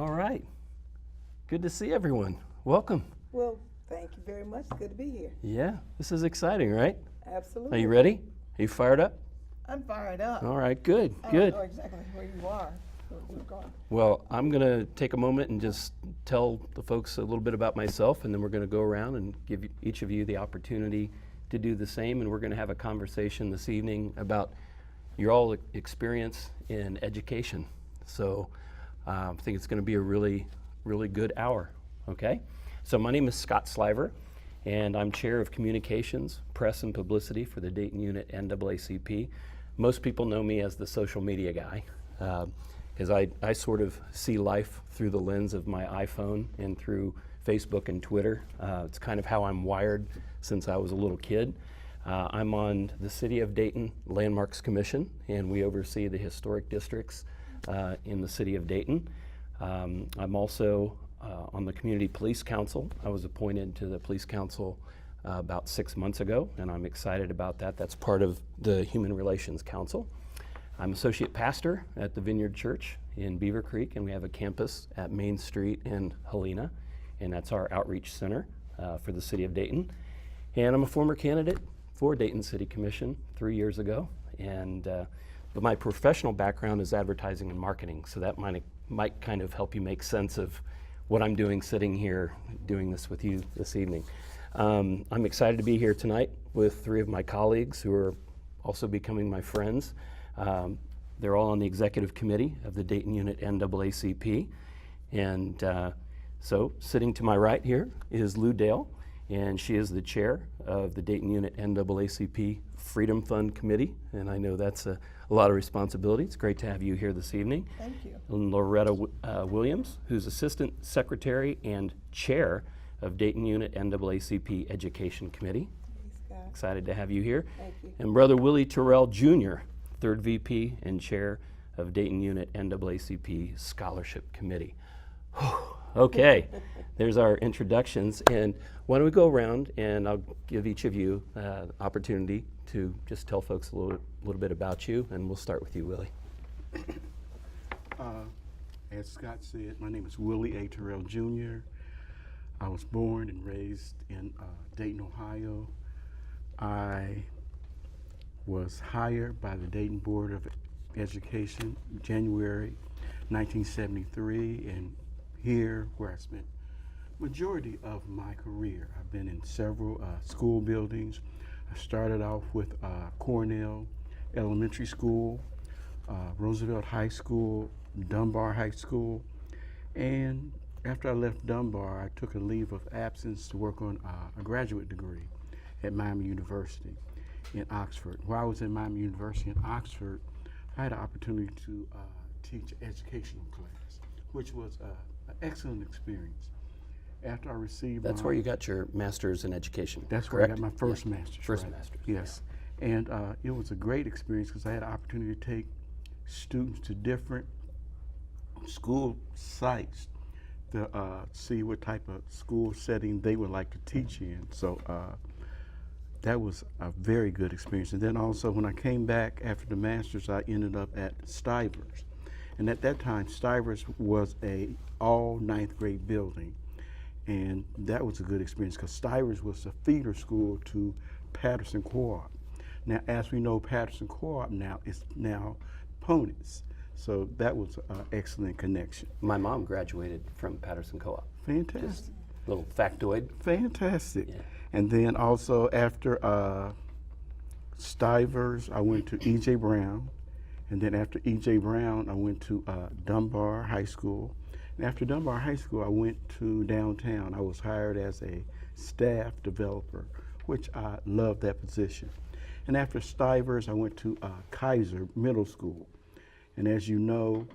All right. Good to see everyone. Welcome. Well, thank you very much. Good to be here. Yeah, this is exciting, right? Absolutely. Are you ready? Are you fired up? I'm fired up. All right, good, I good. don't know exactly where you are. Where we're going. Well, I'm going to take a moment and just tell the folks a little bit about myself, and then we're going to go around and give each of you the opportunity to do the same, and we're going to have a conversation this evening about your all experience in education. So I think it's going to be a really good hour, okay? So my name is Scott Sliver, and I'm Chair of Communications, Press and Publicity for the Dayton unit NAACP. Most people know me as the social media guy, because I sort of see life through the lens of my iPhone and through Facebook and Twitter. It's kind of how I'm wired since I was a little kid. I'm on the City of Dayton Landmarks Commission, and we oversee the historic districts in the City of Dayton. I'm also on the Community Police Council. I was appointed to the Police Council about 6 months ago, and I'm excited about that. That's part of the Human Relations Council. I'm associate pastor at the Vineyard Church in Beaver Creek, and we have a campus at Main Street in Helena, and that's our outreach center for the City of Dayton. And I'm a former candidate for Dayton City Commission 3 years ago, and but my professional background is advertising and marketing, so that might kind of help you make sense of what I'm doing sitting here doing this with you this evening. I'm excited to be here tonight with three of my colleagues who are also becoming my friends. They're all on the executive committee of the Dayton unit NAACP. And so sitting to my right here is Lou Dale, and she is the chair of the Dayton unit NAACP Freedom Fund Committee. And I know that's a lot of responsibility. It's great to have you here this evening. Thank you. And Lauretta Williams, who's assistant secretary and chair of Dayton unit NAACP Education Committee. Scott. Excited to have you here. Thank you. And brother Willie Tyrell Jr., third VP and chair of Dayton unit NAACP Scholarship Committee. Okay, there's our introductions, and why don't we go around and I'll give each of you opportunity to just tell folks a little bit about you, and we'll start with you, Willie. As Scott said, my name is Willie A. Tyrell Jr. I was born and raised in Dayton, Ohio. I was hired by the Dayton Board of Education January 1973, and here where I spent majority of my career. I've been in several school buildings. I started off with Cornell Elementary School, Roosevelt High School, Dunbar High School, and after I left Dunbar, I took a leave of absence to work on a graduate degree at Miami University in Oxford. While I was at Miami University in Oxford, I had an opportunity to teach an educational class, which was an excellent experience. After I received That's where you got your master's in education, That's correct? where I got my first master's. First right. master's. Yes. Yeah. And it was a great experience because I had an opportunity to take students to different school sites to see what type of school setting they would like to teach in. So that was a very good experience. And then also when I came back after the master's, I ended up at Stivers. And at that time, Stivers was a all ninth grade building. And that was a good experience because Stivers was a feeder school to Patterson Co-op. Now, as we know, Patterson Co-op now is now Ponus. So that was an excellent connection. My mom graduated from Patterson Co-op. Fantastic. Just a little factoid. Fantastic. Yeah. And then also after Stivers, I went to E.J. Brown. And then after E.J. Brown, I went to Dunbar High School. And after Dunbar High School, I went to downtown. I was hired as a staff developer, which I loved that position. And after Stivers, I went to Kaiser Middle School. And as you know,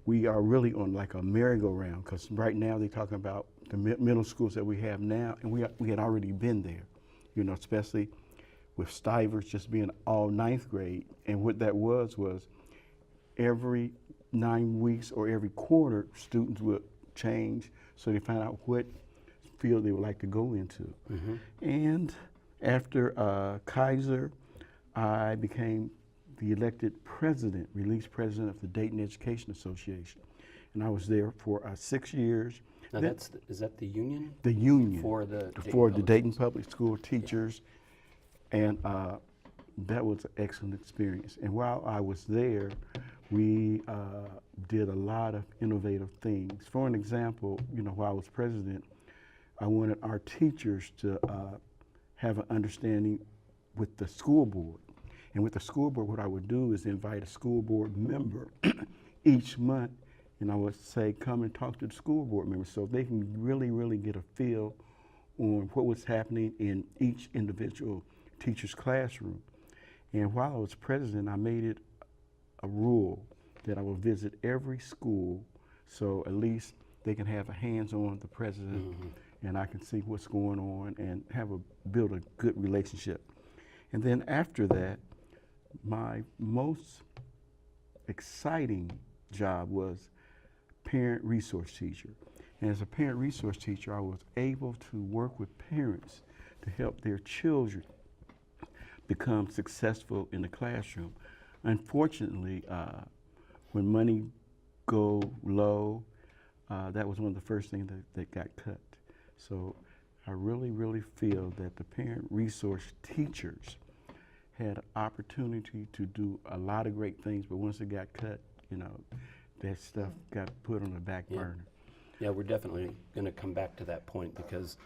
we are really on like a merry-go-round because right now they're talking about the middle schools that we have now, and we had already been there, you know, especially with Stivers just being all ninth grade. And what that was every 9 weeks or every quarter, students would change so they find out what field they would like to go into. Mm-hmm. And after Kaiser, I became the elected president, released president of the Dayton Education Association. and I was there for 6 years. Now Then- is that the union the union for the Dayton Public School teachers, and that was an excellent experience. And while I was there, we did a lot of innovative things. For an example, while I was president, I wanted our teachers to have an understanding with the school board. And with the school board, what I would do is invite a school board member each month, and I would say, come and talk to the school board members so they can really, really get a feel on what was happening in each individual teacher's classroom. And while I was president, I made it a rule that I would visit every school so at least they can have a hands-on with the president and I can see what's going on and build a good relationship. And then after that, my most exciting job was parent resource teacher. And as a parent resource teacher, I was able to work with parents to help their children become successful in the classroom. Unfortunately, when money go low, that was one of the first things that got cut. So I really, really feel that the parent resource teachers had an opportunity to do a lot of great things, but once it got cut, that stuff got put on the back burner. Yeah, we're definitely going to come back to that point because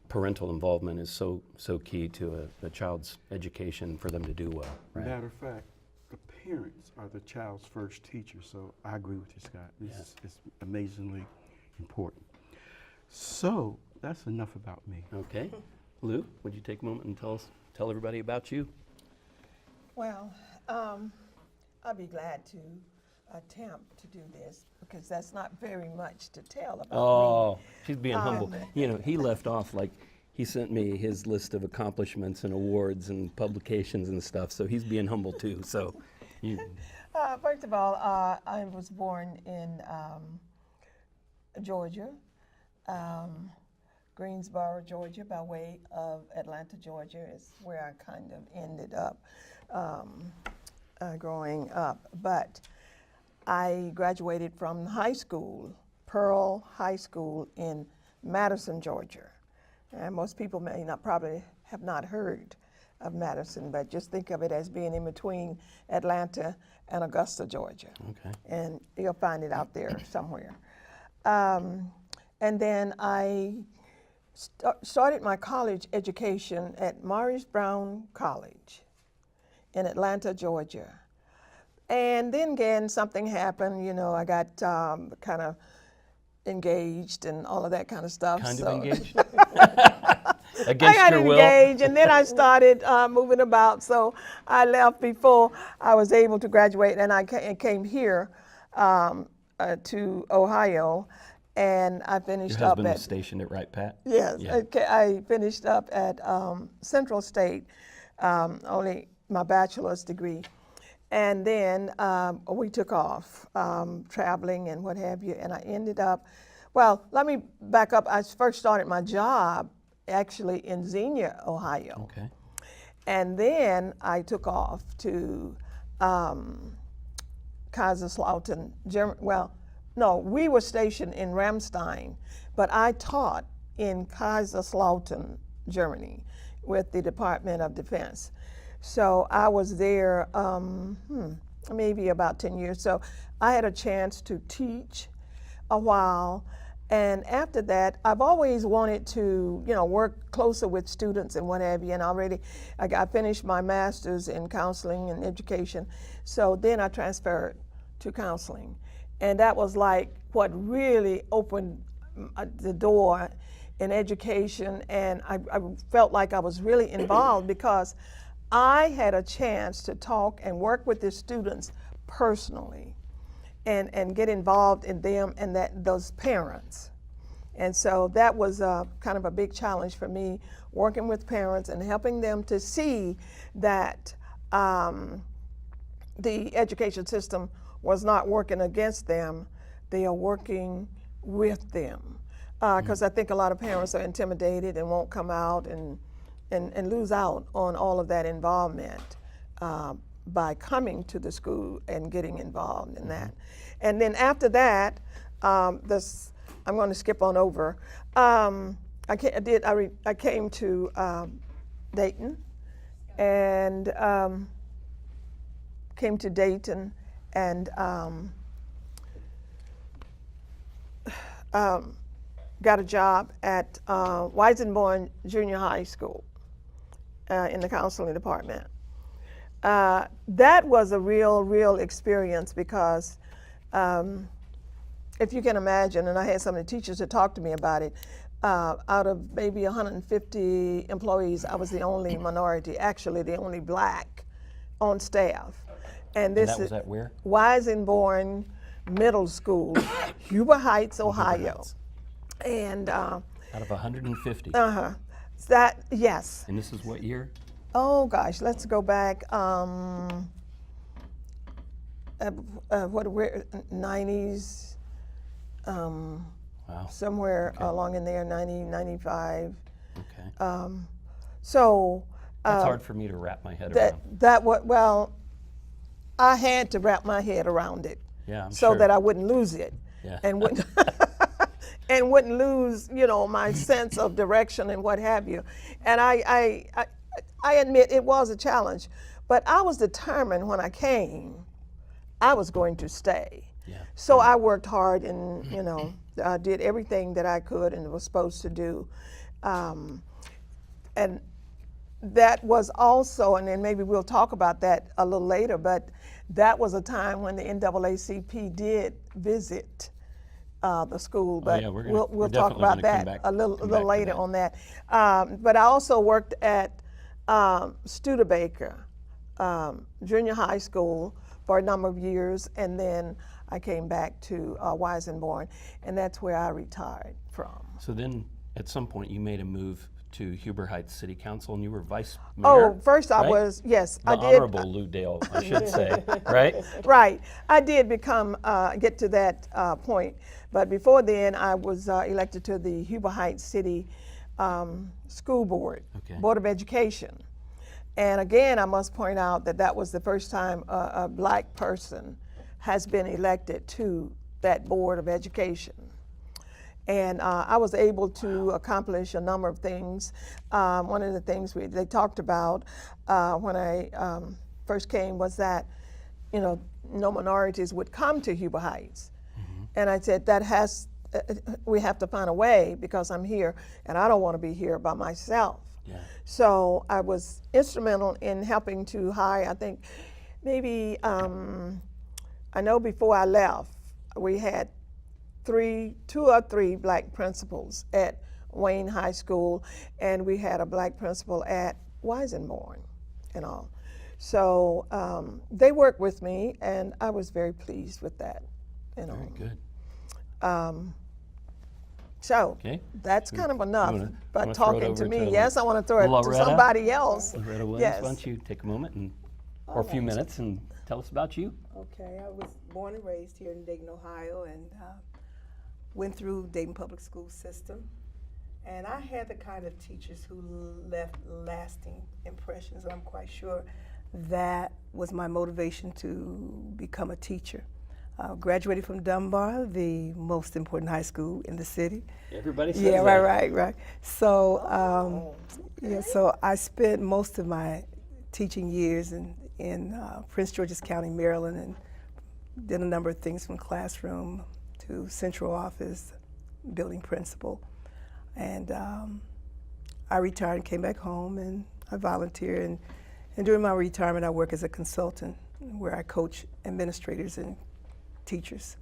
parental involvement is so key to a child's education for them to do well. Right? Matter of fact, the parents are the child's first teacher, so I agree with you, Scott. This is amazingly important. So that's enough about me. Okay. Lou, would you take a moment and tell everybody about you? Well, I'll be glad to attempt to do this because that's not very much to tell about me. She's being humble. He left off like he sent me his list of accomplishments and awards and publications and stuff, so he's being humble too. So, First of all, I was born in Georgia, Greensboro, Georgia, by way of Atlanta, Georgia is where I kind of ended up growing up. But I graduated from high school, Pearl High School in Madison, Georgia. And most people probably have not heard of Madison, but just think of it as being in between Atlanta and Augusta, Georgia. okay. And you'll find it out there somewhere. And then I started my college education at Morris Brown College in Atlanta, Georgia. And then again, something happened, I got kind of engaged and all of that kind of stuff. Kind so. of engaged? I Against got your will? engaged, and then I started moving about. So I left before I was able to graduate, and I came here to Ohio, and I finished Your up husband at was stationed at Wright Pat? yes. Yeah. I finished up at Central State, only my bachelor's degree, and then we took off traveling and what have you, and I ended up. Well, let me back up. I first started my job actually in Xenia, Ohio. Okay. And then I took off to Kaiserslautern, Germany. Well, no, we were stationed in Ramstein, but I taught in Kaiserslautern, Germany, with the Department of Defense. So I was there maybe about 10 years. So I had a chance to teach a while. And after that, I've always wanted to, work closer with students and what have you. And I finished my master's in counseling and education. So then I transferred to counseling. And that was like what really opened the door in education. And I felt like I was really involved because I had a chance to talk and work with the students personally. And get involved in them and those parents. And so that was kind of a big challenge for me, working with parents and helping them to see that the education system was not working against them, they are working with them. Because I think a lot of parents are intimidated and won't come out and lose out on all of that involvement. By coming to the school and getting involved in that. And then after that, this, I'm going to skip on over. I came to Dayton, and came to Dayton, and got a job at Weisenborn Junior High School in the counseling department. That was a real experience because if you can imagine, and I had some of the teachers that talked to me about it, out of maybe 150 employees, I was the only minority, actually the only black on staff. And this that was is at where? Weisenborn Middle School, Huber Heights, Ohio. Heights. And Out of 150. that, yes. And this is what year? Oh gosh, let's go back. Where 90s, Wow. somewhere along in there, 90, 95. Okay. So That's hard for me to wrap my head around. well, I had to wrap my head around it, Yeah, I'm so sure. that I wouldn't lose it, Yeah. and wouldn't and wouldn't lose, my sense of direction and what have you. And I admit it was a challenge, but I was determined when I came, I was going to stay. Yeah. So I worked hard and, did everything that I could and was supposed to do. And that was also, and then maybe we'll talk about that a little later, but that was a time when the NAACP did visit the school, but yeah, we'll we're talk definitely about gonna come that back- a little come back to later that. on that. But I also worked at Studebaker Junior High School for a number of years, and then I came back to Weisenborn, and that's where I retired from. So then, at some point, you made a move to Huber Heights City Council, and you were vice mayor. Oh, first I right? was, yes, The I did. Honorable Lou Dale, I should say, right? Right. I did become, get to that point. But before then, I was elected to the Huber Heights City School Board, Okay. Board of Education. And again, I must point out that that was the first time a black person has been elected to that Board of Education. And I was able to accomplish a number of things. One of the things they talked about when I first came was that, no minorities would come to Huber Heights. Mm-hmm. And I said, we have to find a way because I'm here and I don't want to be here by myself. Yeah. So I was instrumental in helping to hire, I think, maybe, I know before I left, we had two or three black principals at Wayne High School, and we had a black principal at Weisenborn and all. So they worked with me, and I was very pleased with that. Very good. So Okay. that's kind of enough. wanna But throw it talking to over me, to yes, I want to throw it to Lauretta? somebody else. Lauretta Williams, Yes. why don't you take a moment or a few minutes and tell us about you? Okay, I was born and raised here in Dayton, Ohio, and went through Dayton Public School System. And I had the kind of teachers who left lasting impressions, and I'm quite sure that was my motivation to become a teacher. Graduated from Dunbar, the most important high school in the city. Everybody says Yeah, that. right. So, so I spent most of my teaching years in Prince George's County, Maryland, and did a number of things from classroom to central office, building principal. And I retired and came back home, and I volunteered. And during my retirement, I work as a consultant where I coach administrators and teachers.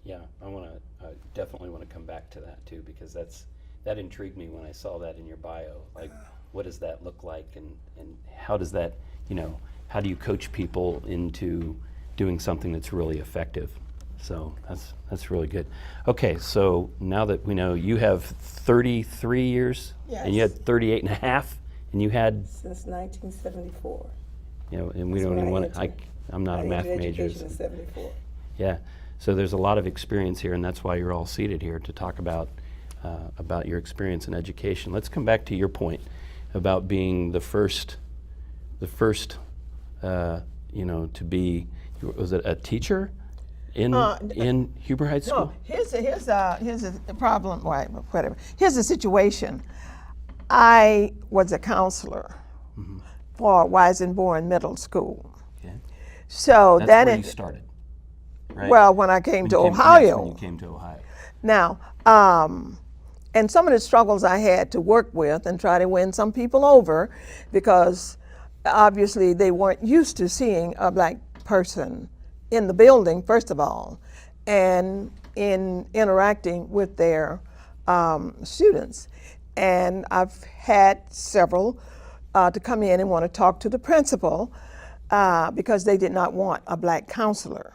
Yeah, I definitely want to come back to that too, because that intrigued me when I saw that in your bio. Like, what does that look like, and how does that, how do you coach people into doing something that's really effective? So that's really good. Okay, so now that we know you have 33 years, and you had 38 and a half, and you had, Since 1974. and we That's don't when even I want to, entered. I'm not I a math entered major. education in 74. Yeah, so there's a lot of experience here, and that's why you're all seated here to talk about your experience in education. Let's come back to your point about being the first, to be, was it a teacher in Huber High School? No, here's the problem. Right, whatever. Here's the situation. I was a counselor for Weisenborn Middle School. Okay. So That's that where you started, right? well, when I came to Yes, Ohio. when you came to Ohio. Now, and some of the struggles I had to work with and try to win some people over, because obviously they weren't used to seeing a black person in the building, first of all, and in interacting with their students. And I've had several to come in and want to talk to the principal because they did not want a black counselor.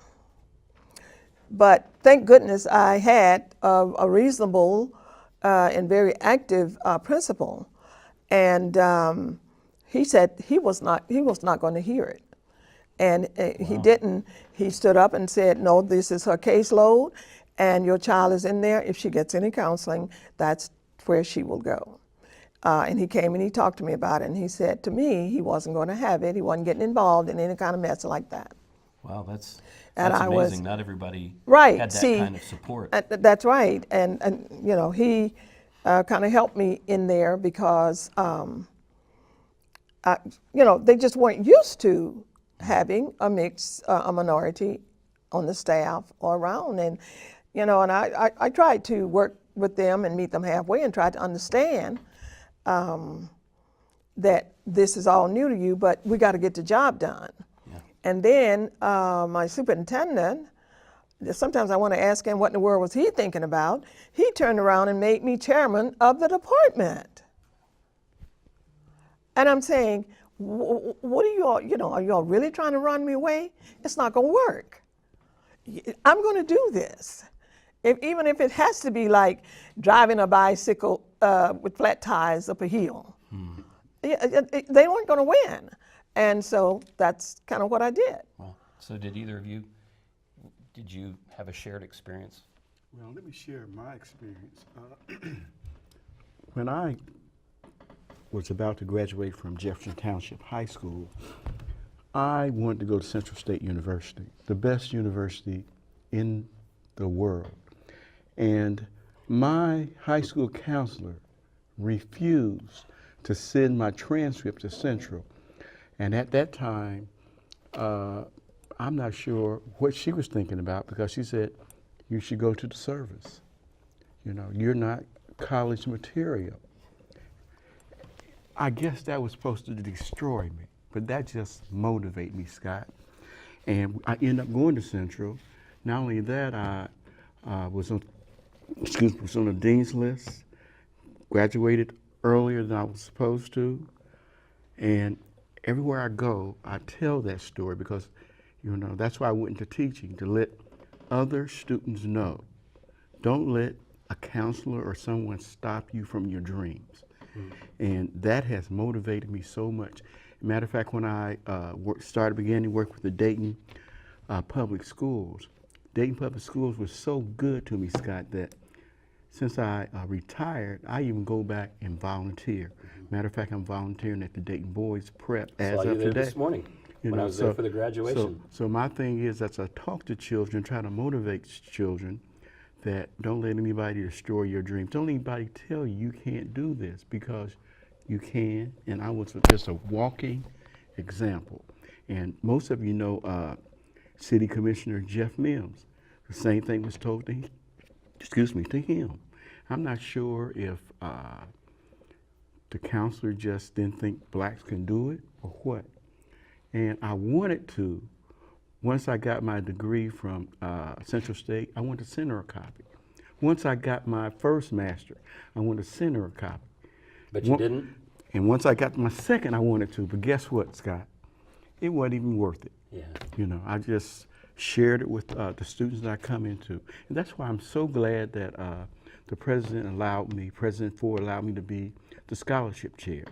But thank goodness I had a reasonable and very active principal, and he said he was not going to hear it, and he didn't. He stood up and said, "No, this is her caseload, and your child is in there. If she gets any counseling, that's where she will go." And he came and he talked to me about it, and he said to me he wasn't going to have it. He wasn't getting involved in any kind of mess like that. Wow, that's And I amazing. was- Not everybody Right. had that See, kind of support. That's right. And you know, he kind of helped me in there because, you know, they just weren't used to having a mixed, a minority on the staff or around. And, you know, and I tried to work with them and meet them halfway and try to understand that this is all new to you, but we got to get the job done. And then my superintendent, sometimes I want to ask him what in the world was he thinking about. He turned around and made me chairman of the department. And I'm saying, what are you all, you know, are you all really trying to run me away? It's not going to work. I'm going to do this. Even if it has to be like driving a bicycle with flat tires up a hill. They weren't going to win. And so that's kind of what I did. Wow. So did either of you, did you have a shared experience? Well, let me share my experience. When I was about to graduate from Jefferson Township High School, I wanted to go to Central State University, the best university in the world. And my high school counselor refused to send my transcript to Central. And at that time, I'm not sure what she was thinking about, because she said, you should go to the service. You know, you're not college material. I guess that was supposed to destroy me, but that just motivated me, Scott. And I ended up going to Central. Not only that, I was on the dean's list, graduated earlier than I was supposed to, and everywhere I go, I tell that story because, you know, that's why I went into teaching, to let other students know. Don't let a counselor or someone stop you from your dreams. And that has motivated me so much. Matter of fact, when I began to work with the Dayton Public Schools, Dayton Public Schools was so good to me, Scott, that since I retired, I even go back and volunteer. Matter of fact, I'm volunteering at the Dayton Boys Prep as Saw you of there today. this morning when I was there for the graduation. So my thing is that I talk to children, try to motivate children that don't let anybody destroy your dreams. Don't let anybody tell you you can't do this, because you can. And I was just a walking example. And most of you know City Commissioner Jeff Mims. The same thing was told to him. To him. I'm not sure if the counselor just didn't think blacks can do it or what. And I wanted to, once I got my degree from Central State, I wanted to send her a copy. Once I got my first master, I wanted to send her a copy. But you didn't? And once I got my second, I wanted to. But guess what, Scott? It wasn't even worth it. Yeah. You know, I just shared it with the students that I come into. And that's why I'm so glad that the President Ford allowed me to be the scholarship chair.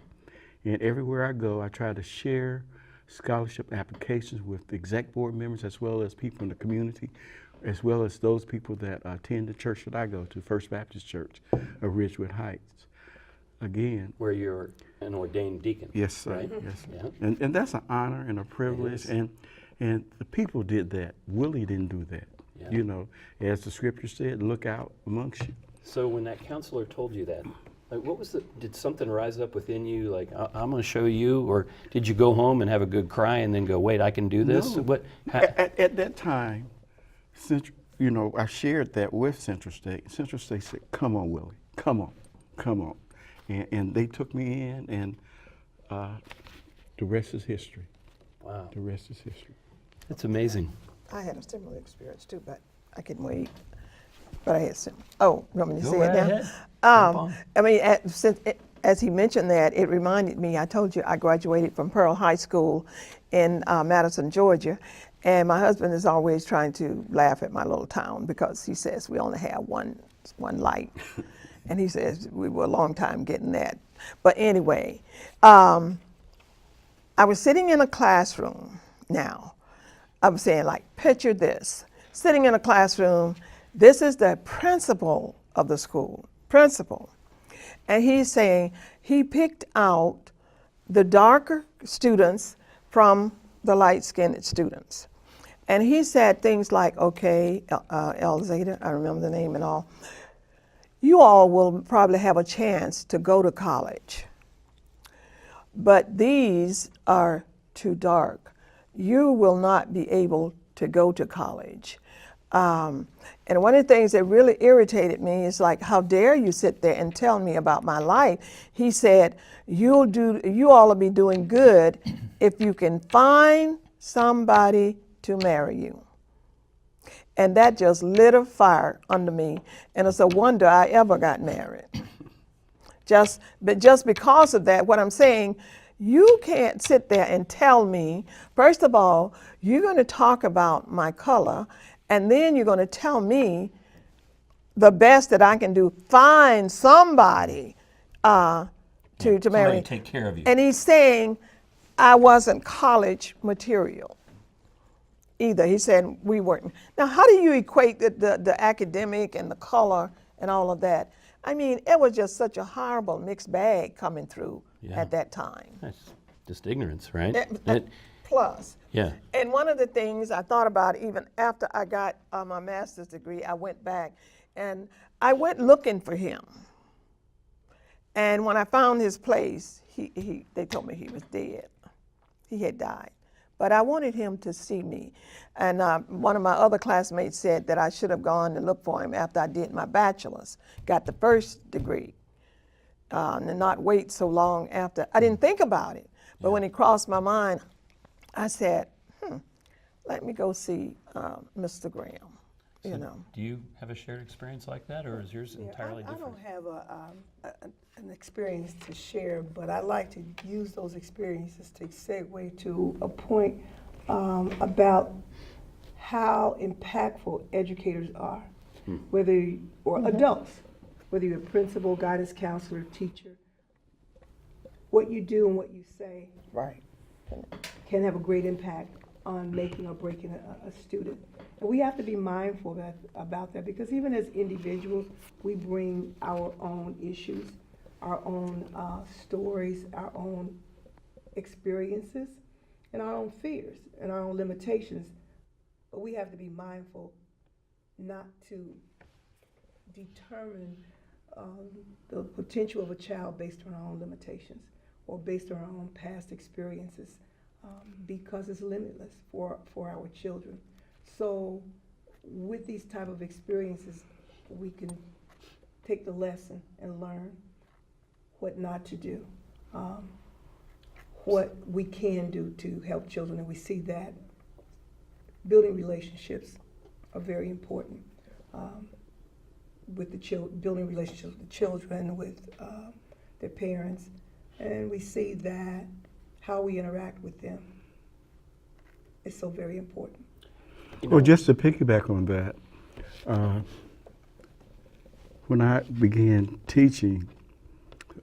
And everywhere I go, I try to share scholarship applications with exec board members, as well as people in the community, as well as those people that attend the church that I go to, First Baptist Church of Ridgewood Heights. Again. Where you're an ordained deacon. Yes, sir. Right? Yes, sir. Yeah. And that's an honor and a privilege. And the people did that. Willie didn't do that. Yeah. You know, as the scripture said, look out amongst you. So when that counselor told you that, like, what was did something rise up within you, like, I'm going to show you, or did you go home and have a good cry and then go, wait, I can do this? No. What? At that time, you know, I shared that with Central State. Central State said, come on, Willie, come on, come on. And they took me in, and the rest is history. Wow. The rest is history. That's amazing. I had a similar experience too, but I can wait. But I had some. Oh, you want me to Go say right it now? ahead. Jump on. I mean, as he mentioned that, it reminded me. I told you I graduated from Pearl High School in Madison, Georgia, and my husband is always trying to laugh at my little town because he says we only have one light, and he says we were a long time getting that. But anyway, I was sitting in a classroom. Now, I'm saying, like, picture this: sitting in a classroom. This is the principal of the school, principal. And he's saying he picked out the darker students from the light-skinned students. And he said things like, okay, Elzada, I remember the name and all, you all will probably have a chance to go to college, but these are too dark. You will not be able to go to college. And one of the things that really irritated me is, like, how dare you sit there and tell me about my life? He said, you all will be doing good if you can find somebody to marry you. And that just lit a fire under me, and it's a wonder I ever got married. But just because of that, what I'm saying, you can't sit there and tell me, first of all, you're going to talk about my color, and then you're going to tell me the best that I can do, find somebody to marry. Somebody take care of you. And he's saying I wasn't college material either. He said we weren't. Now, how do you equate the academic and the color and all of that? I mean, it was just such a horrible mixed bag coming through at that time. That's just ignorance, right? Plus. Yeah. And one of the things I thought about, even after I got my master's degree, I went back and I went looking for him. And when I found his place, they told me he was dead. He had died. But I wanted him to see me. And one of my other classmates said that I should have gone to look for him after I did my bachelor's, got the first degree, and not wait so long after. I didn't think about it. But when it crossed my mind, I said, let me go see Mr. Graham, you know. Do you have a shared experience like that, or is yours entirely different? I don't have an experience to share, but I like to use those experiences to segue to a point about how impactful educators are, or adults, whether you're a principal, guidance counselor, teacher. What you do and what you say can have a great impact on making or breaking a student. And we have to be mindful about that, because even as individuals, we bring our own issues, our own stories, our own experiences, and our own fears and our own limitations. But we have to be mindful not to determine the potential of a child based on our own limitations or based on our own past experiences, because it's limitless for our children. So with these type of experiences, we can take the lesson and learn what not to do, what we can do to help children. And we see that building relationships are very important, with building relationships with the children, with their parents. And we see that how we interact with them is so very important. Well, just to piggyback on that, when I began teaching,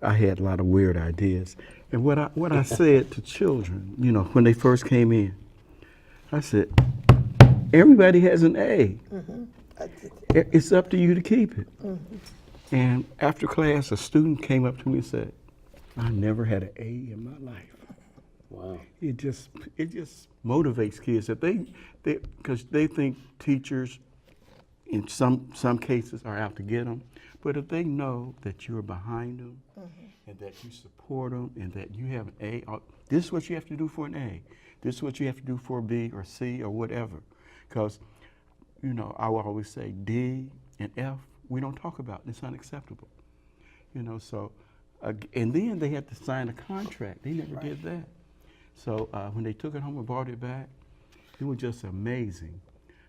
I had a lot of weird ideas. And what I said to children, you know, when they first came in, I said, everybody has an A. Mm-hmm. It's up to you to keep it. Mm-hmm. And after class, a student came up to me and said, I never had an A in my life. Wow. It just motivates kids that because they think teachers in some cases are out to get them, but if they know that you're behind them and that you support them and that you have an A, this is what you have to do for an A, this is what you have to do for a B or C or whatever. Because, you know, I will always say D and F, we don't talk about, it's unacceptable. You know, so, and then they had to sign a contract. They never did that. So when they took it home and brought it back, it was just amazing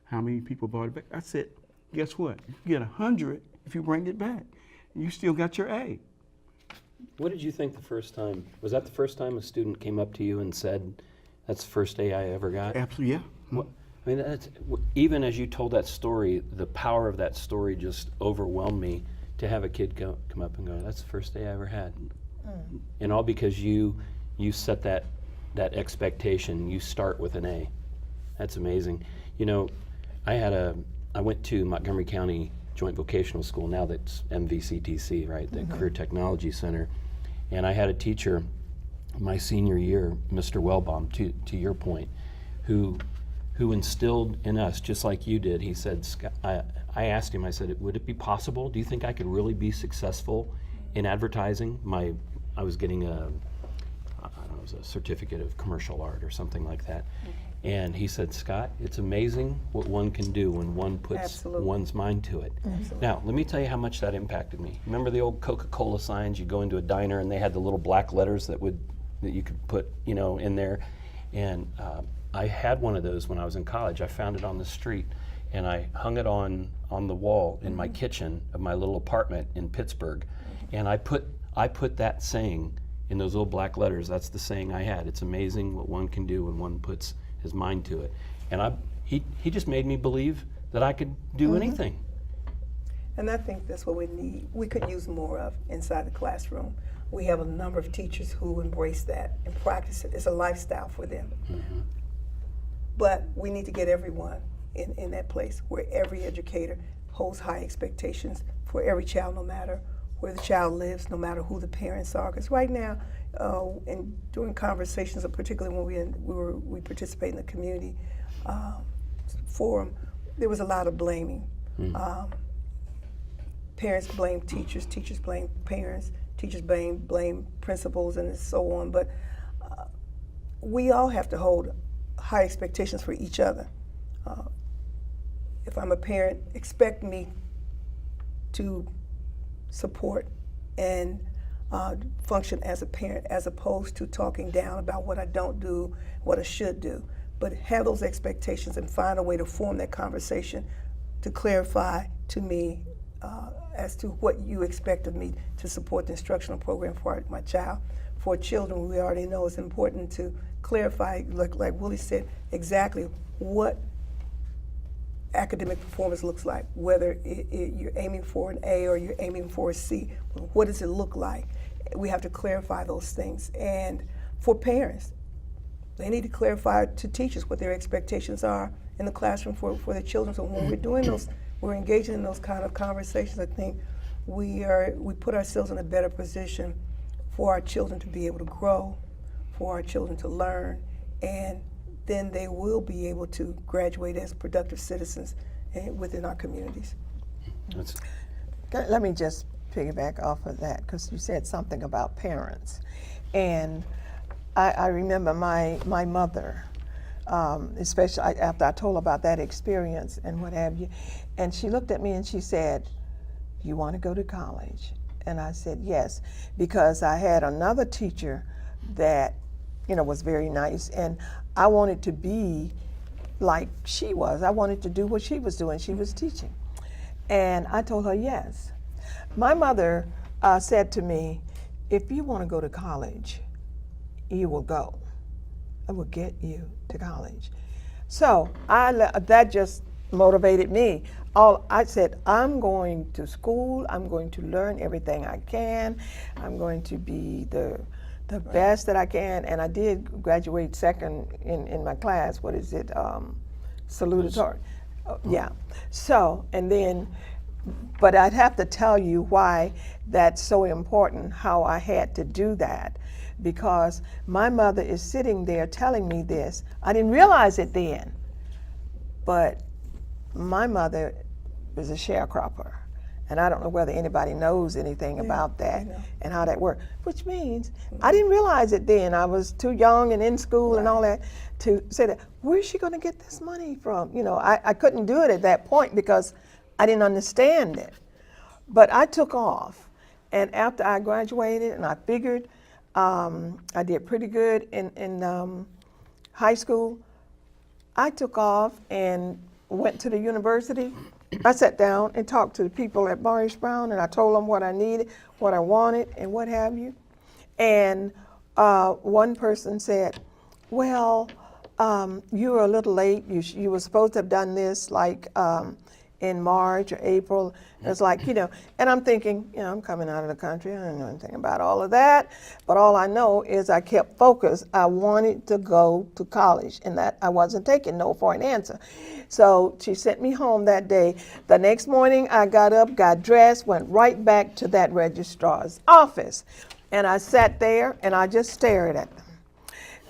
how many people brought it back. I said, guess what? You get 100 if you bring it back. And you still got your A. What did you think the first time? Was that the first time a student came up to you and said, that's the first A I ever got? Absolutely, yeah. What, I mean, even as you told that story, the power of that story just overwhelmed me to have a kid come up and go, that's the first day I ever had. And all because you set that expectation, you start with an A. That's amazing. You know, I went to Montgomery County Joint Vocational School, now that's MVCTC, right, the Career Technology Center. And I had a teacher my senior year, Mr. Wellbaum, to your point, who instilled in us, just like you did. He said, I asked him, I said, would it be possible? Do you think I could really be successful in advertising? I was getting a certificate of commercial art or something like that. And he said, Scott, it's amazing what one can do when one puts one's mind to it. Now, let me tell you how much that impacted me. Remember the old Coca-Cola signs? You go into a diner and they had the little black letters that you could put, you know, in there. And I had one of those when I was in college. I found it on the street and I hung it on the wall in my kitchen of my little apartment in Pittsburgh. And I put that saying in those little black letters. That's the saying I had. It's amazing what one can do when one puts his mind to it. And he just made me believe that I could do anything. And I think that's what we need. We could use more of inside the classroom. We have a number of teachers who embrace that and practice it. It's a lifestyle for them. But we need to get everyone in that place where every educator holds high expectations for every child, no matter where the child lives, no matter who the parents are. Because right now, and during conversations, particularly when we participate in the community forum, there was a lot of blaming. Parents blame teachers, teachers blame parents, teachers blame principals, and so on. But we all have to hold high expectations for each other. If I'm a parent, expect me to support and function as a parent, as opposed to talking down about what I don't do, what I should do. But have those expectations and find a way to form that conversation to clarify to me as to what you expect of me to support the instructional program for my child. For children, we already know it's important to clarify, like Willie said, exactly what academic performance looks like, whether you're aiming for an A or you're aiming for a C. What does it look like? We have to clarify those things. And for parents, they need to clarify to teachers what their expectations are in the classroom for their children. So when we're doing those, we're engaging in those kind of conversations, I think we put ourselves in a better position for our children to be able to grow, for our children to learn, and then they will be able to graduate as productive citizens within our communities. Let me just piggyback off of that, because you said something about parents. And I remember my mother, especially after I told her about that experience and what have you, and she looked at me and she said, "You want to go to college?" And I said, yes, because I had another teacher that, you know, was very nice, and I wanted to be like she was. I wanted to do what she was doing. She was teaching. And I told her yes. My mother said to me, if you want to go to college, you will go. I will get you to college. So that just motivated me. I said, I'm going to school, I'm going to learn everything I can, I'm going to be the best that I can, and I did graduate second in my class. What is it? Salutatory. Yeah. So, and then, but I'd have to tell you why that's so important, how I had to do that, because my mother is sitting there telling me this. I didn't realize it then, but my mother is a sharecropper. And I don't know whether anybody knows anything about that and how that works. Which means I didn't realize it then. I was too young and in school and all that to say that, where's she going to get this money from? You know, I couldn't do it at that point because I didn't understand it. But I took off. And after I graduated and I figured I did pretty good in high school, I took off and went to the university. I sat down and talked to the people at Morris Brown, and I told them what I needed, what I wanted, and what have you. And one person said, well, you were a little late. You were supposed to have done this like in March or April. It's like, you know, and I'm thinking, you know, I'm coming out of the country. I don't know anything about all of that. But all I know is I kept focused. I wanted to go to college, and that I wasn't taking no for an answer. So she sent me home that day. The next morning I got up, got dressed, went right back to that registrar's office. And I sat there and I just stared at them.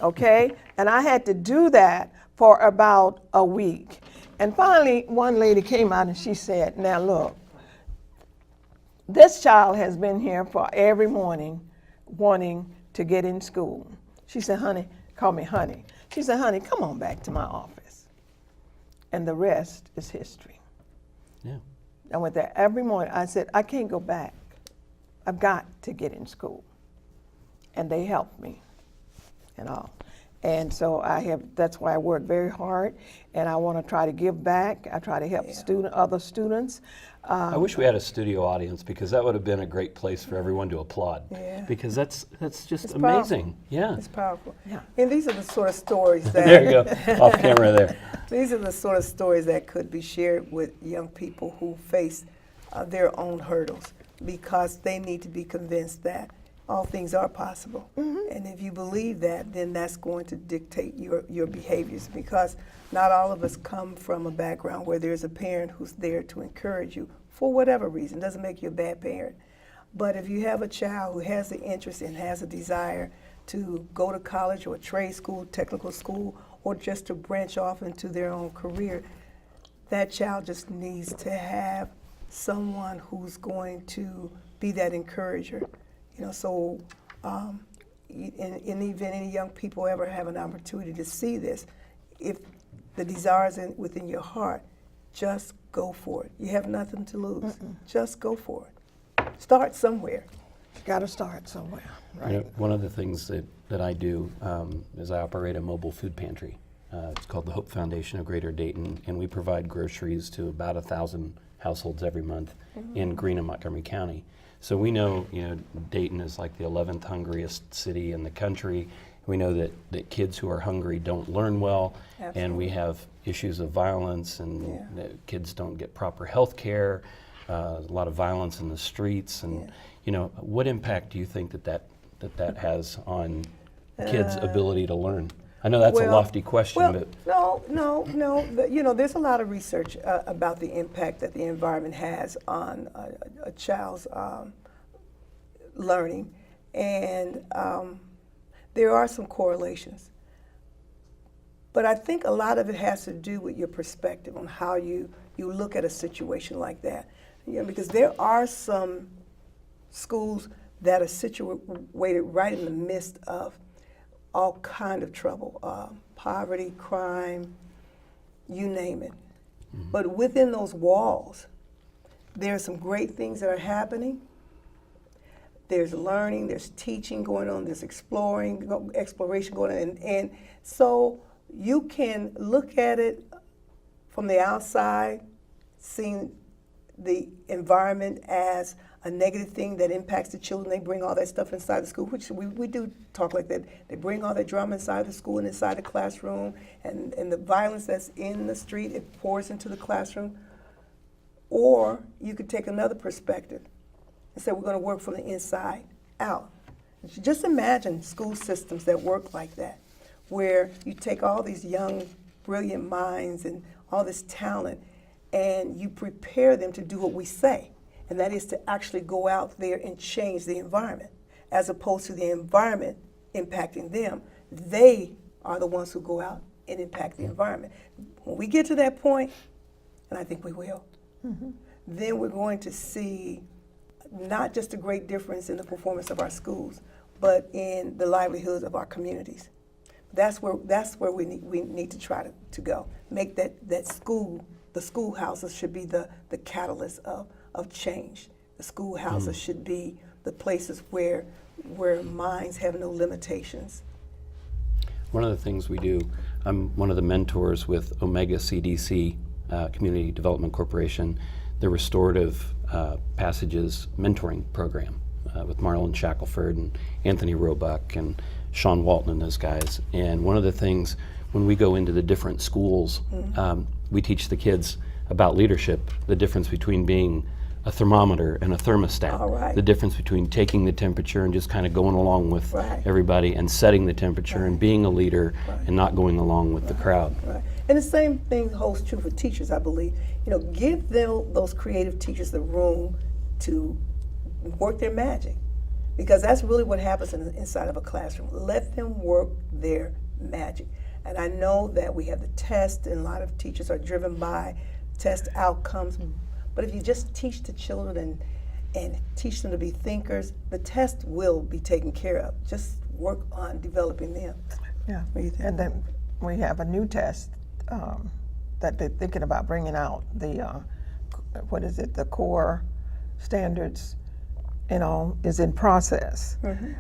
Okay? And I had to do that for about a week. And finally, one lady came out and she said, now look, this child has been here for every morning wanting to get in school. She said, honey, call me honey. She said, honey, come on back to my office. And the rest is history. Yeah. I went there every morning. I said, I can't go back. I've got to get in school. And they helped me and all. And so that's why I work very hard, and I want to try to give back. I try to help other students. I wish we had a studio audience, because that would have been a great place for everyone to applaud. Yeah. Because that's just It's amazing. Powerful. Yeah. It's powerful. Yeah. And these are the sort of stories that There you go. Off camera there. These are the sort of stories that could be shared with young people who face their own hurdles, because they need to be convinced that all things are possible. And if you believe that, then that's going to dictate your behaviors, because not all of us come from a background where there's a parent who's there to encourage you for whatever reason. Doesn't make you a bad parent. But if you have a child who has the interest and has a desire to go to college or a trade school, technical school, or just to branch off into their own career, that child just needs to have someone who's going to be that encourager. You know, so in the event any young people ever have an opportunity to see this, if the desire is within your heart, just go for it. You have nothing to lose. Just go for it. Start somewhere. You got to start somewhere, right? You know, one of the things that I do is I operate a mobile food pantry. It's called the Hope Foundation of Greater Dayton, and we provide groceries to about 1,000 households every month in Greene and Montgomery County. So we know, you know, Dayton is like the 11th hungriest city in the country. We know that kids who are hungry don't learn well, and we have issues of violence, and kids don't get proper health care, a lot of violence in the streets, and you know, what impact do you think that has on kids' ability to learn? I know that's a lofty question, but no. You know, there's a lot of research about the impact that the environment has on a child's learning, and there are some correlations. But I think a lot of it has to do with your perspective on how you look at a situation like that. You know, because there are some schools that are situated right in the midst of all kind of trouble, poverty, crime, you name it. But within those walls, there are some great things that are happening. There's learning, there's teaching going on, there's exploration going on. And so you can look at it from the outside, seeing the environment as a negative thing that impacts the children. They bring all that stuff inside the school, which we do talk like that. They bring all that drama inside the school and inside the classroom, and the violence that's in the street, it pours into the classroom. Or you could take another perspective and say, we're going to work from the inside out. Just imagine school systems that work like that, where you take all these young, brilliant minds and all this talent, and you prepare them to do what we say, and that is to actually go out there and change the environment, as opposed to the environment impacting them. They are the ones who go out and impact the environment. When we get to that point, and I think we will, then we're going to see not just a great difference in the performance of our schools, but in the livelihoods of our communities. That's where we need to try to go. Make that school, the schoolhouses should be the catalyst of change. The schoolhouses should be the places where minds have no limitations. One of the things we do, I'm one of the mentors with Omega CDC, Community Development Corporation, the Restorative Passages Mentoring Program with Marlon Shackelford and Anthony Roebuck and Sean Walton and those guys. And one of the things, when we go into the different schools, we teach the kids about leadership, the difference between being a thermometer and a thermostat, All right. the difference between taking the temperature and just kind of going along with Right. everybody, and setting the temperature and being a leader and not going along with the crowd. Right. And the same thing holds true for teachers, I believe. Give them, those creative teachers, the room to work their magic, because that's really what happens inside of a classroom. Let them work their magic. And I know that we have the test, and a lot of teachers are driven by test outcomes. But if you just teach the children and teach them to be thinkers, the test will be taken care of. Just work on developing them. Yeah, What do you think? and then we have a new test that they're thinking about bringing out, the, the core standards, is in process.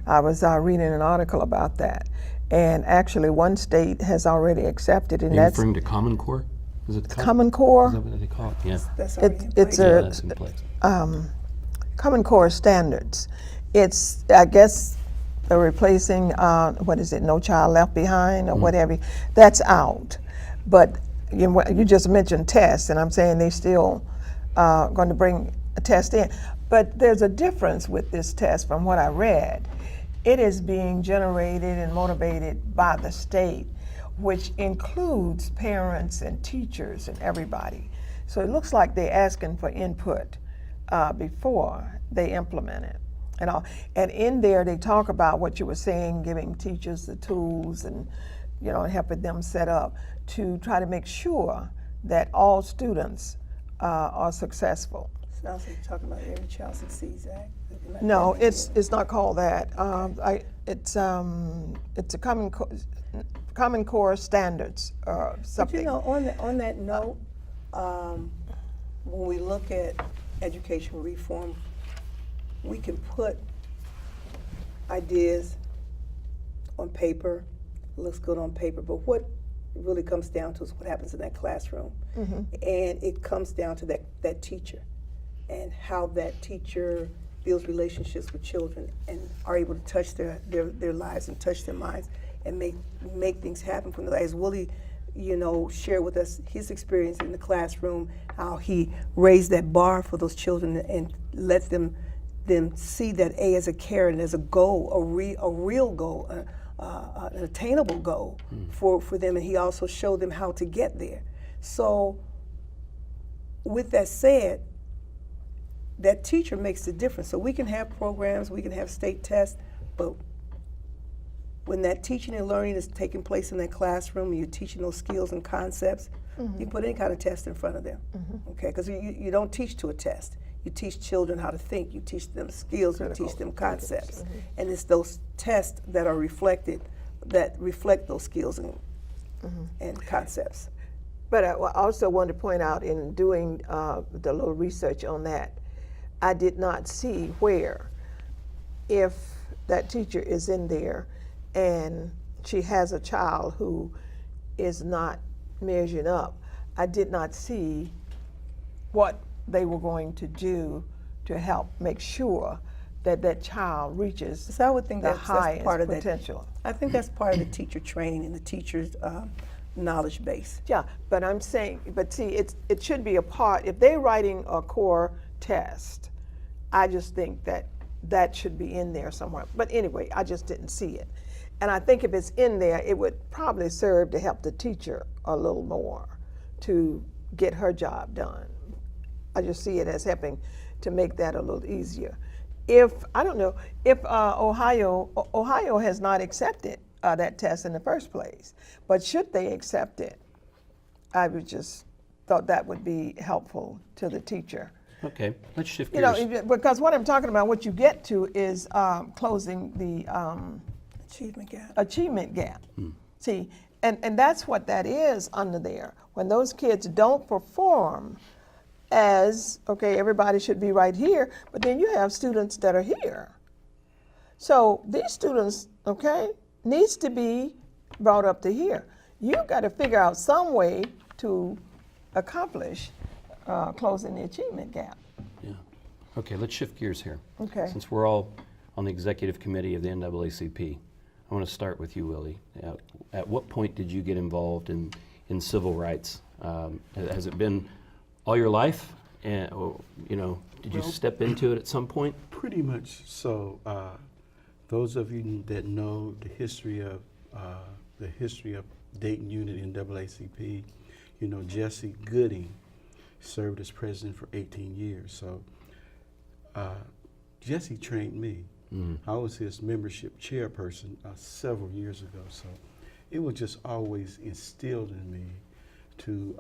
I was reading an article about that, and actually one state has already accepted, and Are you that's referring to Common Core? Is it Common Core. Is that what they call it? Yeah. That's already in It's place. Yeah, a that's in place. Common Core standards. It's, I guess, they're replacing, No Child Left Behind or whatever. That's out. But you just mentioned tests, and I'm saying they still going to bring a test in. But there's a difference with this test from what I read. It is being generated and motivated by the state, which includes parents and teachers and everybody. So it looks like they're asking for input before they implement it. And in there they talk about what you were saying, giving teachers the tools and helping them set up to try to make sure that all students are successful. Sounds like you're talking about Every Child Succeeds Act. No, it's not called that. It's a Common Core standards or But something. on that note, when we look at education reform, we can put ideas on paper. It looks good on paper, but what it really comes down to is what happens in that classroom. And it comes down to that teacher and how that teacher builds relationships with children and are able to touch their lives and touch their minds and make things happen for them. As Willie, shared with us his experience in the classroom, how he raised that bar for those children and let them see that A as a carrot and as a goal, a real goal, an attainable goal for them, and he also showed them how to get there. So with that said, that teacher makes the difference. So we can have programs, we can have state tests, but when that teaching and learning is taking place in that classroom, and you're teaching those skills and concepts, you put any kind of test in front of them, okay? Because you don't teach to a test. You teach children how to think. You teach them skills. You teach them concepts, and it's those tests that are reflect those skills and concepts. But I also want to point out, in doing the little research on that, I did not see where, if that teacher is in there and she has a child who is not measuring up, I did not see what they were going to do to help make sure that that child reaches So I would think the that's highest part of potential. I think that's part of the teacher training and the teacher's knowledge base. Yeah, but I'm saying, it should be a part, if they're writing a core test, I just think that should be in there somewhere. But anyway, I just didn't see it. And I think if it's in there, it would probably serve to help the teacher a little more to get her job done. I just see it as helping to make that a little easier. I don't know, if Ohio has not accepted that test in the first place, but should they accept it, I would just thought that would be helpful to the teacher. Okay, let's shift You gears. know, because what I'm talking about, what you get to is closing the Achievement gap. achievement gap. See, and that's what that is under there. When those kids don't perform as, okay, everybody should be right here, but then you have students that are here. So these students, okay, needs to be brought up to here. You've got to figure out some way to accomplish closing the achievement gap. Yeah. Okay, let's shift gears here. Okay. Since we're all on the executive committee of the NAACP, I want to start with you, Willie. At what point did you get involved in civil rights? Has it been all your life? And, or, you know, did you step into it at some point? Pretty much so. Those of you that know the history of Dayton Unit NAACP, you know Jesse Gooding served as president for 18 years. So Jesse trained me. I was his membership chairperson several years ago. So it was just always instilled in me to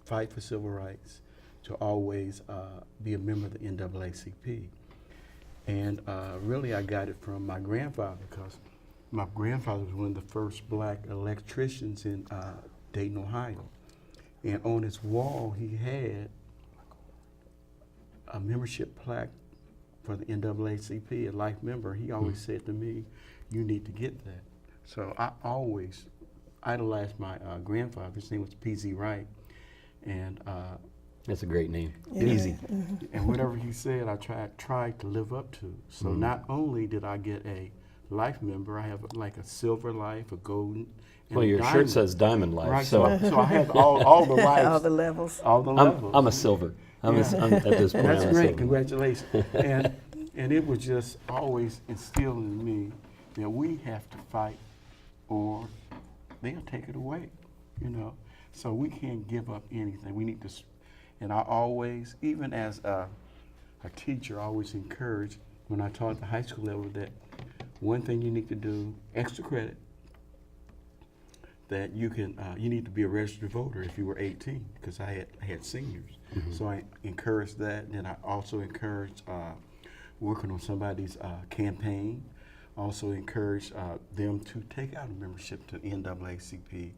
fight for civil rights, to always be a member of the NAACP. And really I got it from my grandfather, because my grandfather was one of the first black electricians in Dayton, Ohio. And on his wall he had a membership plaque for the NAACP, a life member. He always said to me, you need to get that. So I always idolized my grandfather. His name was P.Z. Wright. And That's a great name. Yeah. Easy. and whatever he said, I tried to live up to. So not only did I get a life member, I have like a silver life, a golden, and Well, a your shirt diamond. says Diamond Life, Right, so so I have all the lives, All the levels. all the levels. I'm a silver. I'm at this point. That's I'm a great. silver. Congratulations. and it was just always instilled in me that we have to fight, or they'll take it away. You know, so we can't give up anything. We need to. And I always, even as a teacher, I always encourage when I taught at the high school level that one thing you need to do, extra credit, that you can, you need to be a registered voter if you were 18, because I had seniors. So I encouraged that, and then I also encouraged working on somebody's campaign. Also encouraged them to take out a membership to NAACP,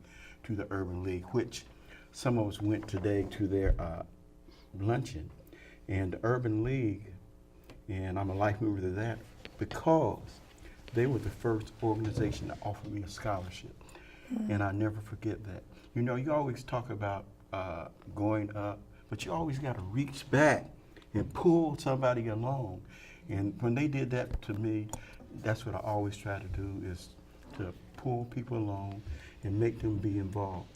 to the Urban League, which some of us went today to their luncheon. And the Urban League, and I'm a life member of that, because they were the first organization to offer me a scholarship. And I never forget that. You know, you always talk about going up, but you always got to reach back and pull somebody along. And when they did that to me, that's what I always try to do, is to pull people along and make them be involved.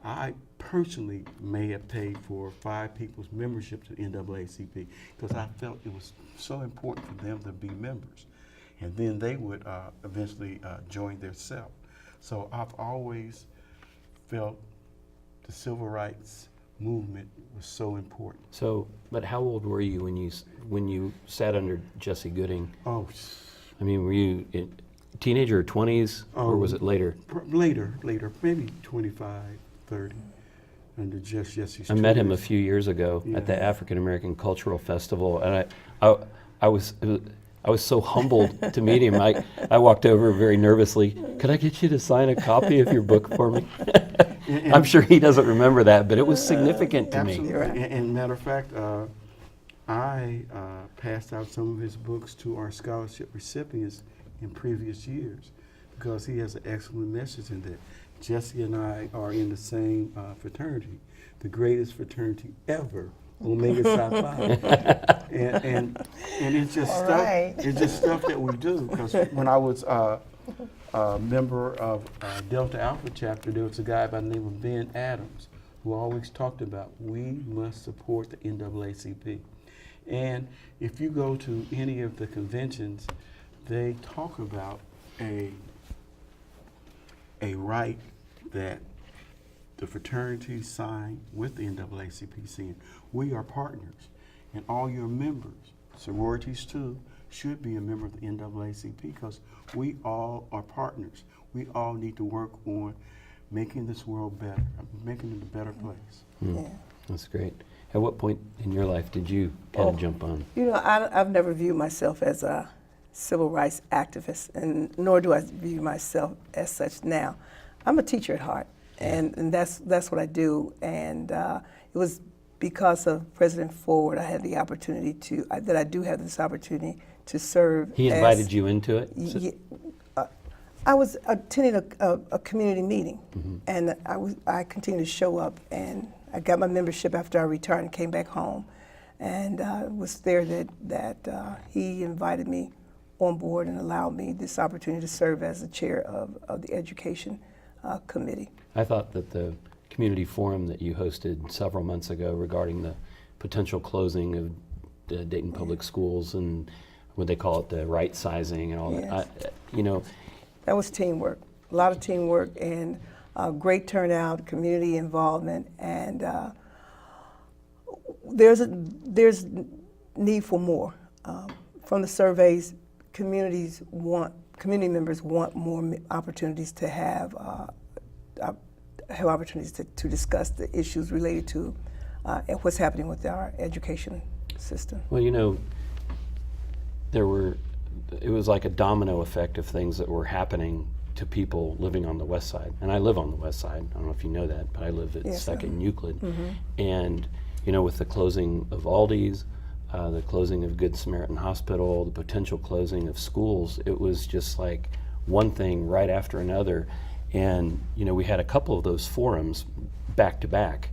I personally may have paid for 5 people's membership to NAACP because I felt it was so important for them to be members. And then they would eventually join their self. So I've always felt the civil rights movement was so important. So, but how old were you when you sat under Jesse Gooding? Oh, I mean, were you a teenager or 20s, or was it later? later, maybe 25, 30, under Jesse's I met him a tutelage. few years ago at the Yeah. African American Cultural Festival, and I was so humbled to meet him. I walked over very nervously. Could I get you to sign a copy of your book for me? I'm sure he doesn't remember that, but it was significant to me. Absolutely. And matter of fact, I passed out some of his books to our scholarship recipients in previous years because he has an excellent message in there. Jesse and I are in the same fraternity, the greatest fraternity ever, Omega Psi Phi. and it's just All stuff. right. It's just stuff that we do. Because when I was a member of Delta Alpha chapter, there was a guy by the name of Ben Adams who always talked about we must support the NAACP. And if you go to any of the conventions, they talk about a right that the fraternity signed with the NAACP, saying we are partners, and all your members, sororities too, should be a member of the NAACP because we all are partners. We all need to work on making this world better, making it a better place. Yeah. That's great. At what point in your life did you kind of jump on? You know, I've never viewed myself as a civil rights activist, and nor do I view myself as such now. I'm a teacher at heart, and that's what I do. And it was because of President Ford I had the opportunity that I do have this opportunity to serve. He invited you into it? I was attending a community meeting, and I continued to show up, and I got my membership after I retired and came back home, and it was there that he invited me on board and allowed me this opportunity to serve as the chair of the education committee. I thought that the community forum that you hosted several months ago regarding the potential closing of the Dayton Public Schools and what they call it, the right sizing and all that, you know. That was teamwork, a lot of teamwork, and great turnout, community involvement, and there's need for more. From the surveys, community members want more opportunities to have opportunities to discuss the issues related to what's happening with our education system. Well, you know, it was like a domino effect of things that were happening to people living on the west side. And I live on the west side. I don't know if you know that, but I live at Second and Euclid. And, you know, with the closing of Aldi's, the closing of Good Samaritan Hospital, the potential closing of schools, it was just like one thing right after another. And, you know, we had a couple of those forums back to back.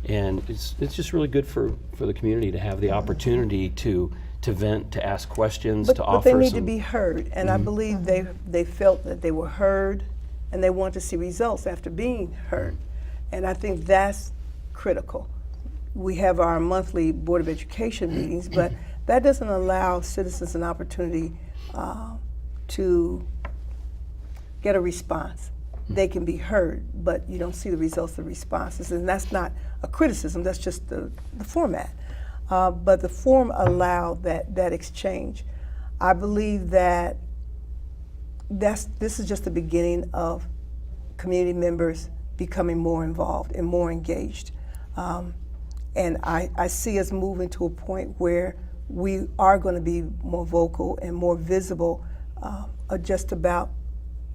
And it's just really good for the community to have the opportunity to vent, to ask questions, to offer But they need to be heard, and I believe they felt that they were heard, and they want to see results after being heard. And I think that's critical. We have our monthly Board of Education meetings, but that doesn't allow citizens an opportunity to get a response. They can be heard, but you don't see the results of the responses, and that's not a criticism, that's just the format. But the forum allowed that exchange. I believe that this is just the beginning of community members becoming more involved and more engaged. And I see us moving to a point where we are going to be more vocal and more visible just about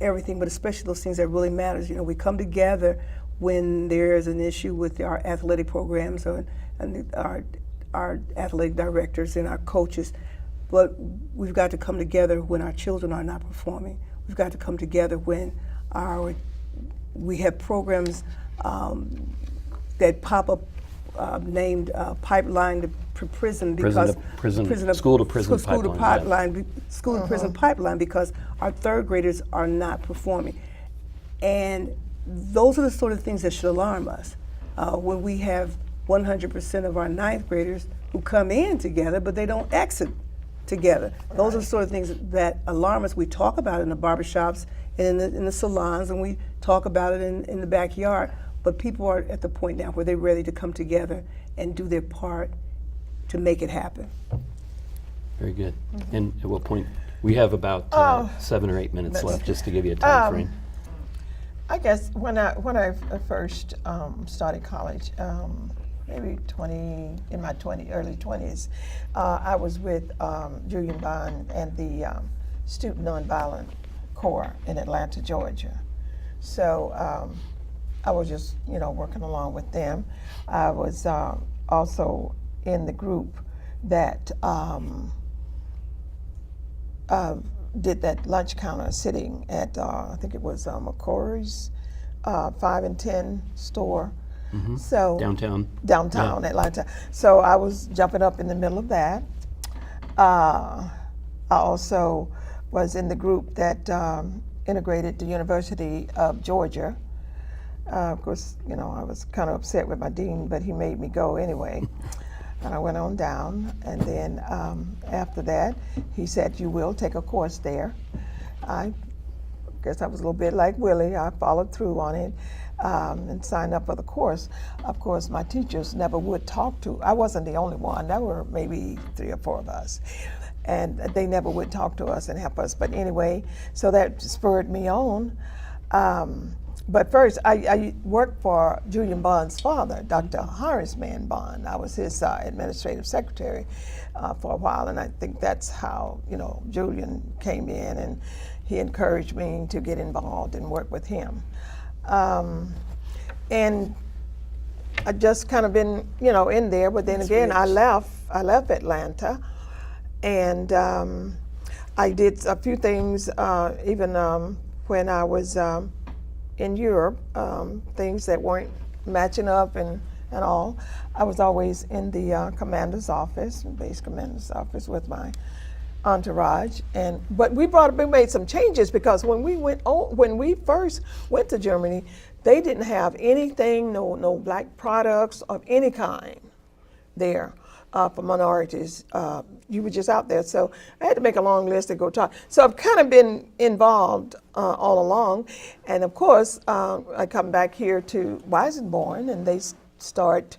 everything, but especially those things that really matters. You know, we come together when there's an issue with our athletic programs and our athletic directors and our coaches, but we've got to come together when our children are not performing. We've got to come together when we have programs that pop up named Pipeline to Prison because School to Prison Pipeline. School to Prison Pipeline, because our third graders are not performing. And those are the sort of things that should alarm us. When we have 100% of our ninth graders who come in together, but they don't exit together. Those are the sort of things that alarm us. We talk about it in the barbershops and in the salons, and we talk about it in the backyard, but people are at the point now where they're ready to come together and do their part to make it happen. Very good. And at what point? We have about 7 or 8 minutes left, just to give you a time frame. I guess when I first started college, maybe in my early 20s, I was with Julian Bond and the Student Nonviolent Corps in Atlanta, Georgia. So I was just, working along with them. I was also in the group that did that lunch counter sitting at, I think it was McCory's 5 and 10 store. So downtown Atlanta. So I was jumping up in the middle of that. I also was in the group that integrated the University of Georgia. Of course, I was kind of upset with my dean, but he made me go anyway. And I went on down, and then after that, he said, "You will take a course there." I guess I was a little bit like Willie. I followed through on it and signed up for the course. Of course, my teachers never would talk to. I wasn't the only one. There were maybe 3 or 4 of us. And they never would talk to us and help us. But anyway, so that spurred me on. But first, I worked for Julian Bond's father, Dr. Horace Mann Bond. I was his administrative secretary for a while, and I think that's how, you know, Julian came in, and he encouraged me to get involved and work with him. And I just kind of been, you know, in there, but then again, I left Atlanta, and I did a few things, even when I was in Europe, things that weren't matching up and all. I was always in the commander's office, base commander's office, with my entourage. But we made some changes, because when we first went to Germany, they didn't have anything, no black products of any kind there for minorities. You were just out there, so I had to make a long list and go talk. So I've kind of been involved all along, and of course I come back here to Weisenborn, and they start,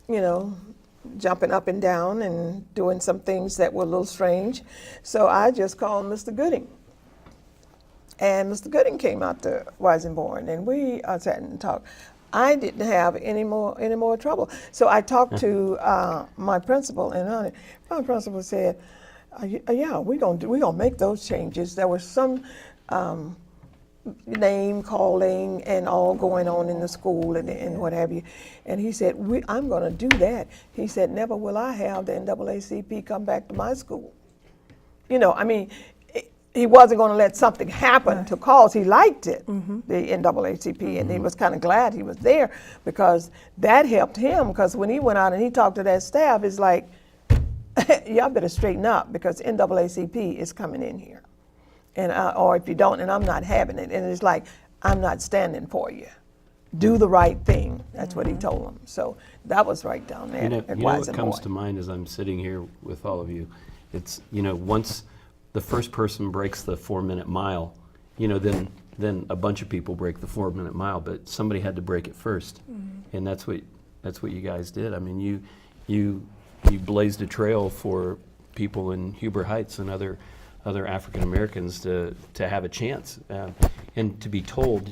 you know, jumping up and down and doing some things that were a little strange. So I just called Mr. Gooding. And Mr. Gooding came out to Weisenborn, and we sat and talked. I didn't have any more trouble. So I talked to my principal, and my principal said, "Yeah, we're gonna make those changes." There was some name calling and all going on in the school and what have you, and he said, "I'm going to do that." He said, "Never will I have the NAACP come back to my school." You know, I mean, he wasn't going to let something happen to cause. He liked it, the NAACP, and he was kind of glad he was there, because that helped him. Because when he went out and he talked to that staff, it's like, y'all better straighten up, because NAACP is coming in here, and or if you don't, and I'm not having it. And it's like, I'm not standing for you. Do the right thing. That's what he told them. So that was right down there. You know what Weisenborn. comes to mind as I'm sitting here with all of you? It's, you know, once the first person breaks the 4-minute mile, you know, then a bunch of people break the 4-minute mile, but somebody had to break it first, and that's what you guys did. I mean, you blazed a trail for people in Huber Heights and other African Americans to have a chance, and to be told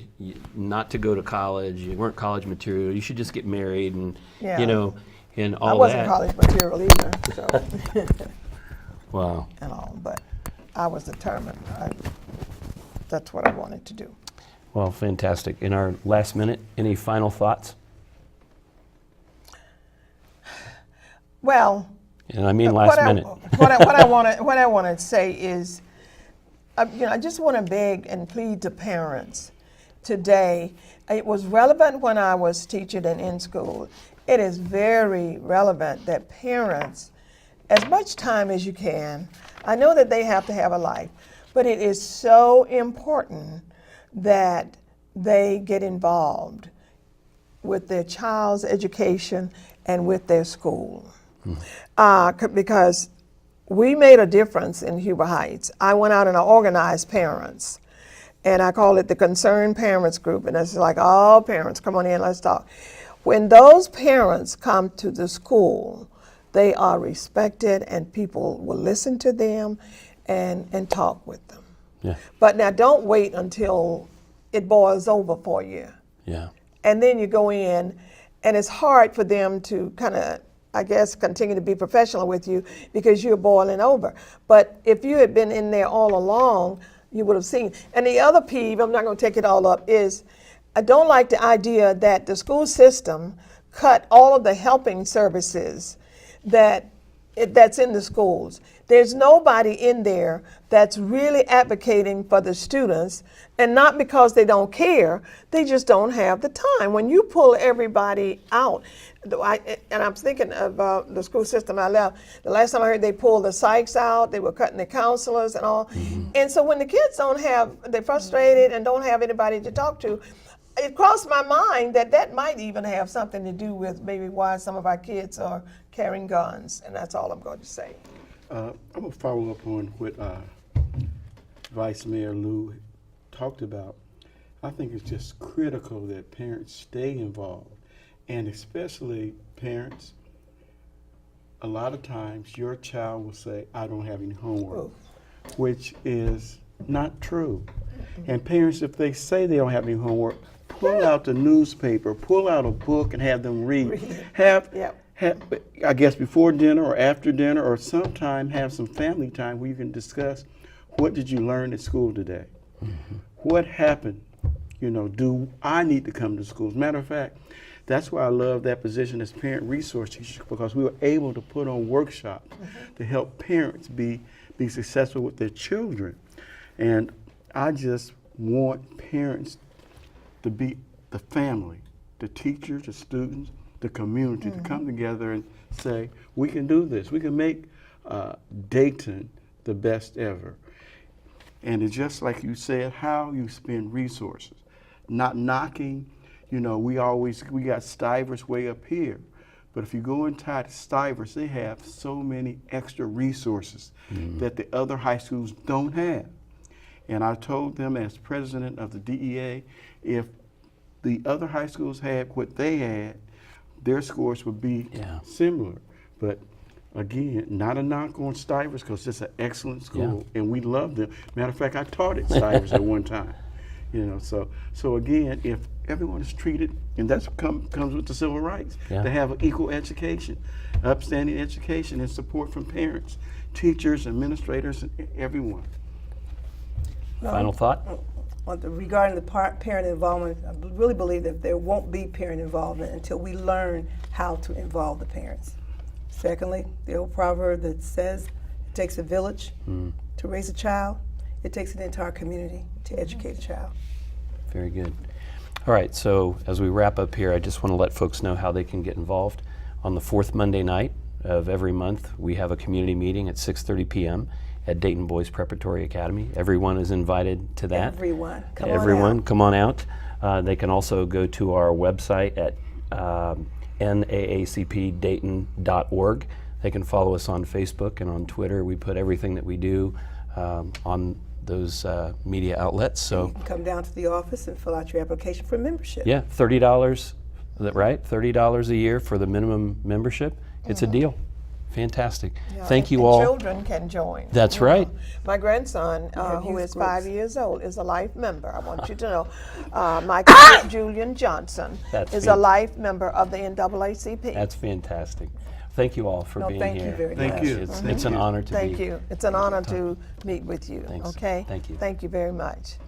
not to go to college. You weren't college material. You should just get married, and you know, and all that. I wasn't college material either. So. Wow. And all, but I was determined. That's what I wanted to do. Well, fantastic. In our last minute, any final thoughts? Well, And I mean last minute. What I want to say is, you know, I just want to beg and plead to parents today. It was relevant when I was teaching and in school. It is very relevant that parents, as much time as you can, I know that they have to have a life, but it is so important that they get involved with their child's education and with their school. Because we made a difference in Huber Heights. I went out and I organized parents, and I call it the Concerned Parents Group, and it's like, all parents, come on in, let's talk. When those parents come to the school, they are respected, and people will listen to them and talk with them. Yeah. But now don't wait until it boils over for you. Yeah. And then you go in, and it's hard for them to kind of, I guess, continue to be professional with you because you're boiling over. But if you had been in there all along, you would have seen. And the other peeve, I'm not going to take it all up, is I don't like the idea that the school system cut all of the helping services that's in the schools. There's nobody in there that's really advocating for the students, and not because they don't care, they just don't have the time. When you pull everybody out, and I'm thinking about the school system I left, the last time I heard they pulled the psychs out, they were cutting the counselors and all. And so when the kids they're frustrated and don't have anybody to talk to, it crossed my mind that might even have something to do with maybe why some of our kids are carrying guns, and that's all I'm going to say. I'm going to follow up on what Vice Mayor Lou talked about. I think it's just critical that parents stay involved, and especially parents, a lot of times your child will say, I don't have any homework, which is not true. And parents, if they say they don't have any homework, pull out the newspaper, pull out a book and have them read. Have, I guess before dinner or after dinner or sometime have some family time where you can discuss what did you learn at school today? What happened? You know, do I need to come to school? As a matter of fact, that's why I love that position as parent resource teacher, because we were able to put on workshops to help parents be successful with their children. And I just want parents to be the family, the teachers, the students, the community to come together and say, we can do this. We can make Dayton the best ever. And it's just like you said, how you spend resources. Not knocking, you know, we got Stivers way up here. But if you go inside Stivers, they have so many extra resources that the other high schools don't have. And I told them as president of the DEA, if the other high schools had what they had, their scores would be similar. But again, not a knock on Stivers, because it's an excellent school and we love them. Matter of fact, I taught at Stivers at one time. You know, so again, if everyone is treated, and that's comes with the civil rights, to have an equal education, upstanding education, and support from parents, teachers, administrators, and everyone. Final thought? Regarding the parent involvement, I really believe that there won't be parent involvement until we learn how to involve the parents. Secondly, the old proverb that says it takes a village to raise a child, it takes an entire community to educate a child. Very good. All right, so as we wrap up here, I just want to let folks know how they can get involved. On the fourth Monday night of every month, we have a community meeting at 6:30 p.m. at Dayton Boys Preparatory Academy. Everyone is invited to that. Everyone, come on out. They can also go to our website at NAACPDayton.org. They can follow us on Facebook and on Twitter. We put everything that we do on those media outlets. So you can come down to the office and fill out your application for membership. Yeah, $30, is that right? $30 a year for the minimum membership. It's a deal. Fantastic. Thank you all. Children can join. That's right. My grandson, who youth is groups. 5 years old, is a life member. I want you to know. Michael Julian Johnson is a life member of the NAACP. That's fantastic. Thank you all for being thank here. you very Thank much. you. It's an honor to be. Thank you. It's an honor to meet with you. Thanks. Okay? Thank you. Thank you very much.